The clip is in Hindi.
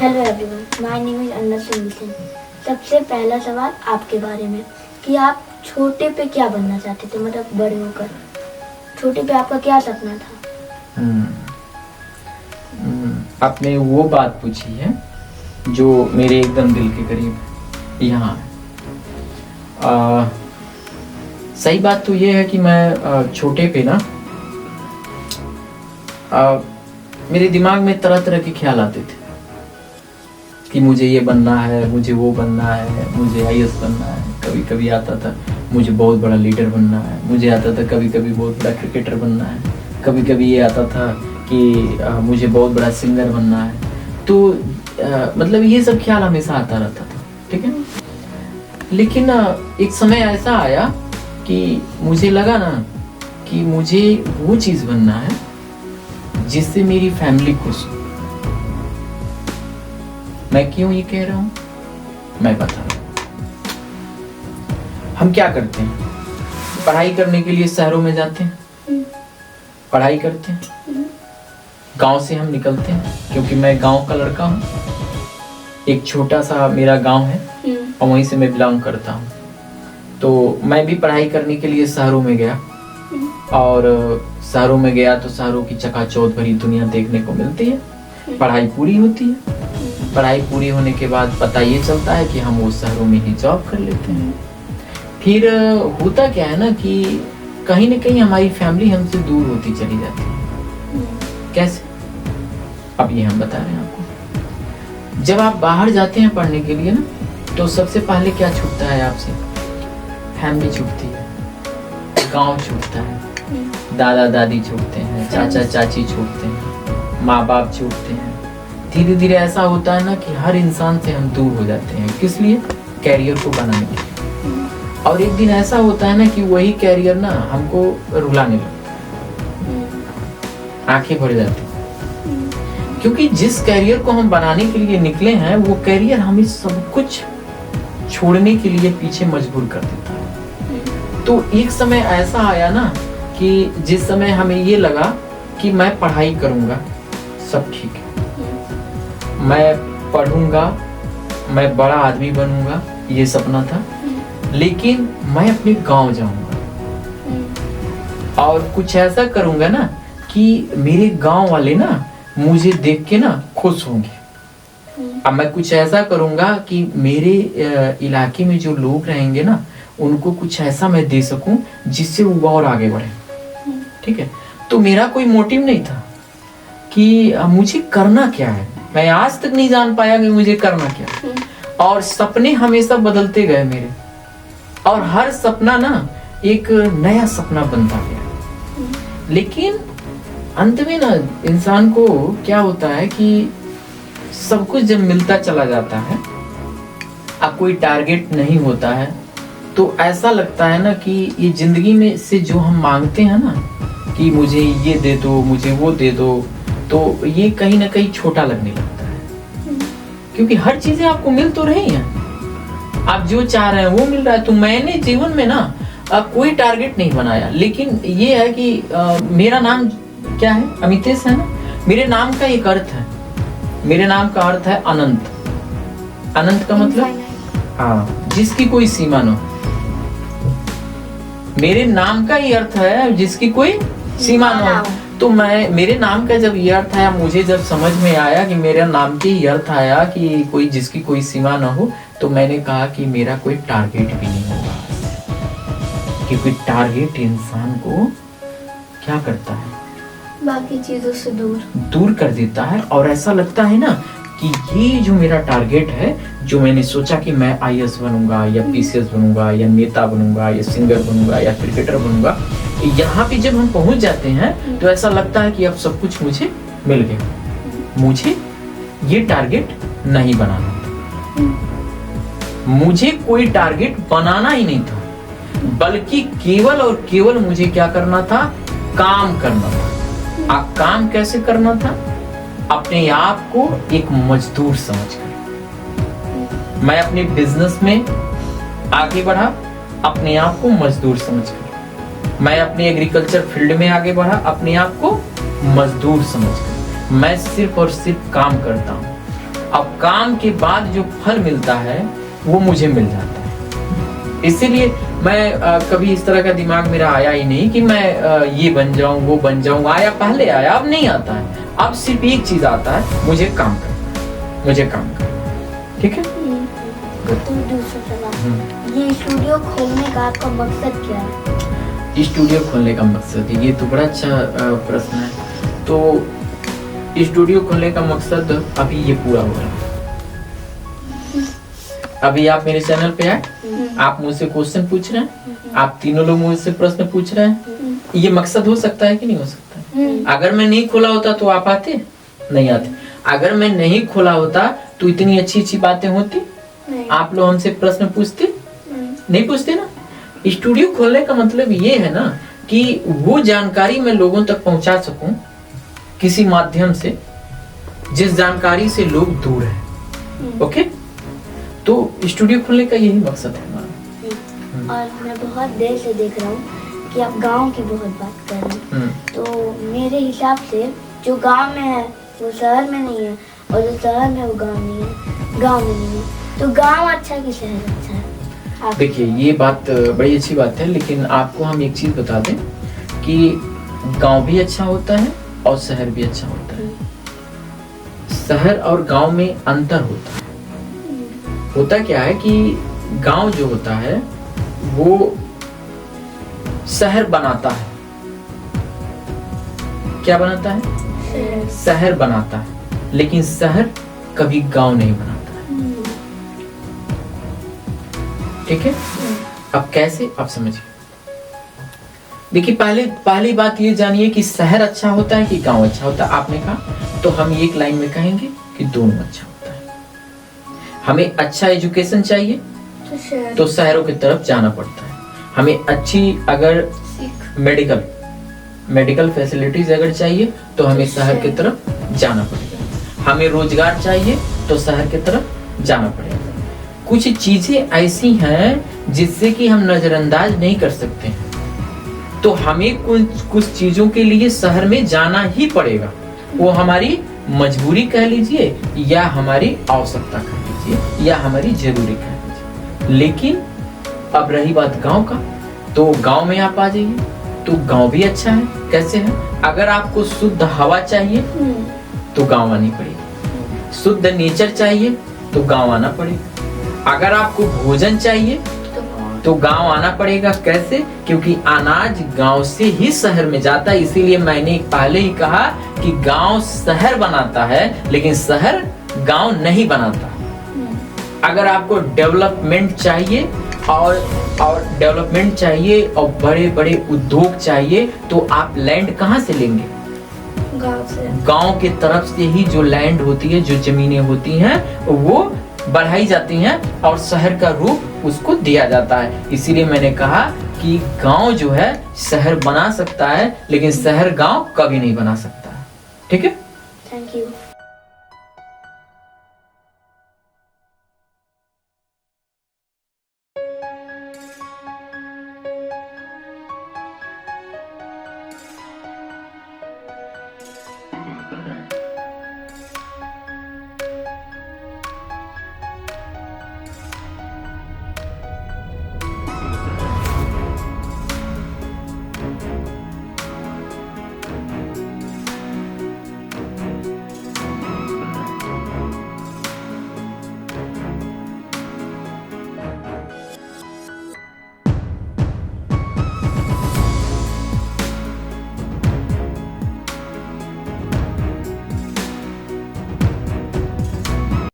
Hello everyone, my name is Anna Singh. सबसे पहला सवाल आपके बारे में कि आप छोटे पे क्या बनना चाहते थे, मतलब बड़े होकर छोटे पे आपका क्या सपना था? आपने वो बात पूछी है जो मेरे एकदम दिल के करीब यहाँ है। सही बात तो ये है कि मैं छोटे पे ना मेरे दिमाग में तरह तरह के ख्याल आते थे कि मुझे ये बनना है, मुझे वो बनना है, मुझे आईएएस बनना है। कभी कभी आता था मुझे बहुत बड़ा लीडर बनना है, मुझे आता था कभी कभी बहुत बड़ा क्रिकेटर बनना है, कभी कभी ये आता था कि मुझे बहुत बड़ा सिंगर बनना है। तो मतलब ये सब ख्याल हमेशा आता रहता था, ठीक है। लेकिन एक समय ऐसा आया कि मुझे लगा ना कि मुझे वो चीज़ बनना है जिससे मेरी फैमिली खुश हो। मैं क्यों ये कह रहा हूं, मैं बता रहा हूं। हम क्या करते हैं, पढ़ाई करने के लिए शहरों में जाते हैं, पढ़ाई करते हैं, गांव से हम निकलते हैं, क्योंकि मैं गांव का लड़का हूं। एक छोटा सा मेरा गांव है और वहीं से मैं बिलोंग करता हूं। तो मैं भी पढ़ाई करने के लिए शहरों में गया और शहरों में गया तो शहरों की चकाचौंध भरी दुनिया देखने को मिलती है। पढ़ाई पूरी होती है, पढ़ाई पूरी होने के बाद पता ये चलता है कि हम वो शहरों में ही जॉब कर लेते हैं। फिर होता क्या है ना कि कहीं ना कहीं हमारी फैमिली हमसे दूर होती चली जाती है। कैसे, अब ये हम बता रहे हैं आपको। जब आप बाहर जाते हैं पढ़ने के लिए ना, तो सबसे पहले क्या छूटता है आपसे? फैमिली छूटती है, गांव छूटता है, दादा दादी छूटते हैं, चाचा चाची छूटते हैं, माँ बाप छूटते हैं। धीरे धीरे ऐसा होता है ना कि हर इंसान से हम दूर हो जाते हैं। किस लिए? कैरियर को बनाने के लिए। और एक दिन ऐसा होता है ना कि वही कैरियर ना हमको रुलाने लगता है, आंखें भर जाती हैं। क्योंकि जिस कैरियर को हम बनाने के लिए निकले हैं, वो कैरियर हमें सब कुछ छोड़ने के लिए पीछे मजबूर कर देता है। तो एक समय ऐसा आया ना कि जिस समय हमें ये लगा कि मैं पढ़ाई करूंगा, सब ठीक है, मैं पढ़ूंगा, मैं बड़ा आदमी बनूंगा, ये सपना था। लेकिन मैं अपने गांव जाऊंगा और कुछ ऐसा करूंगा ना कि मेरे गांव वाले ना मुझे देख के ना खुश होंगे। अब मैं कुछ ऐसा करूंगा कि मेरे इलाके में जो लोग रहेंगे ना, उनको कुछ ऐसा मैं दे सकूं जिससे वो और आगे बढ़े, ठीक है। तो मेरा कोई मोटिव नहीं था कि मुझे करना क्या है। मैं आज तक नहीं जान पाया कि मुझे करना क्या। और सपने हमेशा बदलते गए मेरे, और हर सपना ना एक नया सपना बनता गया। लेकिन अंत में ना इंसान को क्या होता है कि सब कुछ जब मिलता चला जाता है, अब कोई टारगेट नहीं होता है, तो ऐसा लगता है ना कि ये जिंदगी में से जो हम मांगते हैं ना कि मुझे ये दे दो, मुझे वो दे दो, तो ये कहीं ना कहीं छोटा लगने लगता है। क्योंकि हर चीजें आपको मिल तो रही हैं, आप जो चाह रहे हैं वो मिल रहा है। तो मैंने जीवन में ना कोई टारगेट नहीं बनाया। लेकिन ये है कि मेरा नाम क्या है, अमितेश है ना। मेरे नाम का एक अर्थ है, मेरे नाम का अर्थ है अनंत। अनंत का मतलब हाँ, जिसकी कोई सीमा न हो। मेरे नाम का ही अर्थ है जिसकी कोई सीमा न हो। तो मेरे नाम का जब ये अर्थ आया, मुझे जब समझ में आया कि मेरा नाम के ही अर्थ आया कि कोई जिसकी कोई सीमा न हो, तो मैंने कहा कि मेरा कोई टारगेट भी नहीं होगा। क्योंकि टारगेट इंसान को क्या करता है, बाकी चीजों से दूर कर देता है। और ऐसा लगता है ना कि ये जो मेरा टारगेट है, जो मैंने सोचा कि मैं आईएएस बनूंगा या पीसीएस बनूंगा या नेता बनूंगा या सिंगर बनूंगा या क्रिकेटर बनूंगा, यहाँ पे जब हम पहुंच जाते हैं तो ऐसा लगता है कि अब सब कुछ मुझे मिल गया। मुझे ये टारगेट नहीं बनाना था, मुझे कोई टारगेट बनाना ही नहीं था, बल्कि केवल और केवल मुझे क्या करना था, काम करना था। अब काम कैसे करना था? अपने आप को एक मजदूर समझकर। मैं अपने बिजनेस में आगे बढ़ा, अपने आप को मजदूर समझकर। मैं अपने एग्रीकल्चर फील्ड में आगे बढ़ा, अपने आप को मजदूर समझकर। मैं सिर्फ और सिर्फ काम करता हूँ। अब काम के बाद जो फल मिलता है वो मुझे मिल जाता है। इसीलिए मैं कभी इस तरह का दिमाग मेरा आया ही नहीं कि मैं ये बन जाऊं वो बन जाऊं। आया, पहले आया, अब नहीं आता है। अब सिर्फ एक चीज आता है, मुझे काम करना है, मुझे काम करना है। ठीक है। तो दूसरा सवाल, ये स्टूडियो खोलने का आपका मकसद क्या है? स्टूडियो खोलने का मकसद, ये तो बड़ा अच्छा प्रश्न है। तो स्टूडियो खोलने का मकसद अभी ये पूरा हो रहा है। अभी आप मेरे चैनल पे आए, आप मुझसे क्वेश्चन पूछ रहे हैं, आप तीनों लोग मुझसे प्रश्न पूछ रहे हैं, ये मकसद हो सकता है कि नहीं हो सकता? अगर मैं नहीं खोला होता तो आप आते नहीं आते? अगर मैं नहीं खोला होता तो इतनी अच्छी अच्छी बातें होती? आप लोग हमसे प्रश्न पूछते नहीं पूछते ना। स्टूडियो खोलने का मतलब ये है ना कि वो जानकारी मैं लोगों तक पहुंचा सकूं किसी माध्यम से, जिस जानकारी से लोग दूर हैं। ओके, तो स्टूडियो खोलने का यही मकसद है हमारा। और मैं बहुत देर से देख रहा हूँ कि आप गांव की बहुत बात कर रहे हैं। तो मेरे हिसाब से जो गांव में है वो शहर में नहीं है, और जो शहर में वो गांव नहीं है, गांव में नहीं है। तो गांव अच्छा कि शहर अच्छा है? देखिए, ये बात बड़ी अच्छी बात है, लेकिन आपको हम एक चीज बता दें कि गांव भी अच्छा होता है और शहर भी अच्छा होता है। शहर और गांव में अंतर होता है। होता क्या है कि गांव जो होता है वो शहर बनाता है। क्या बनाता है? शहर बनाता है, लेकिन शहर कभी गांव नहीं बनाता है। ठीक है। अब कैसे, आप समझिए। देखिए, पहली बात ये जानिए कि शहर अच्छा होता है कि गांव अच्छा होता है। आपने कहा, तो हम एक लाइन में कहेंगे कि दोनों अच्छा होता है। हमें अच्छा एजुकेशन चाहिए तो शहरों की तरफ जाना पड़ता है। हमें अच्छी अगर मेडिकल फैसिलिटीज अगर चाहिए तो हमें शहर की तरफ जाना पड़ेगा। हमें रोजगार चाहिए तो शहर की तरफ जाना पड़ेगा। कुछ चीजें ऐसी हैं जिससे कि हम नजरअंदाज नहीं कर सकते हैं, तो हमें कुछ चीजों के लिए शहर में जाना ही पड़ेगा। वो हमारी मजबूरी कह लीजिए, या हमारी आवश्यकता कह लीजिए, या हमारी जरूरी कह लीजिए। लेकिन अब रही बात गांव का, तो गांव में आप आ जाइए तो गांव भी अच्छा है। कैसे है? अगर आपको शुद्ध हवा चाहिए तो गांव आनी पड़ेगी। शुद्ध नेचर चाहिए तो गांव आना पड़ेगा। अगर आपको भोजन चाहिए तो गांव आना पड़ेगा। कैसे? क्योंकि अनाज गांव से ही शहर में जाता है। इसीलिए मैंने पहले ही कहा कि गांव शहर बनाता है, लेकिन शहर गांव नहीं बनाता। अगर आपको डेवलपमेंट चाहिए और डेवलपमेंट चाहिए और बड़े बड़े उद्योग चाहिए, तो आप लैंड कहाँ से लेंगे? गांव से। गांव की तरफ से ही जो लैंड होती है, जो जमीनें होती हैं, वो बढ़ाई जाती हैं और शहर का रूप उसको दिया जाता है। इसीलिए मैंने कहा कि गांव जो है शहर बना सकता है, लेकिन शहर गांव कभी नहीं बना सकता। ठीक है। Thank you.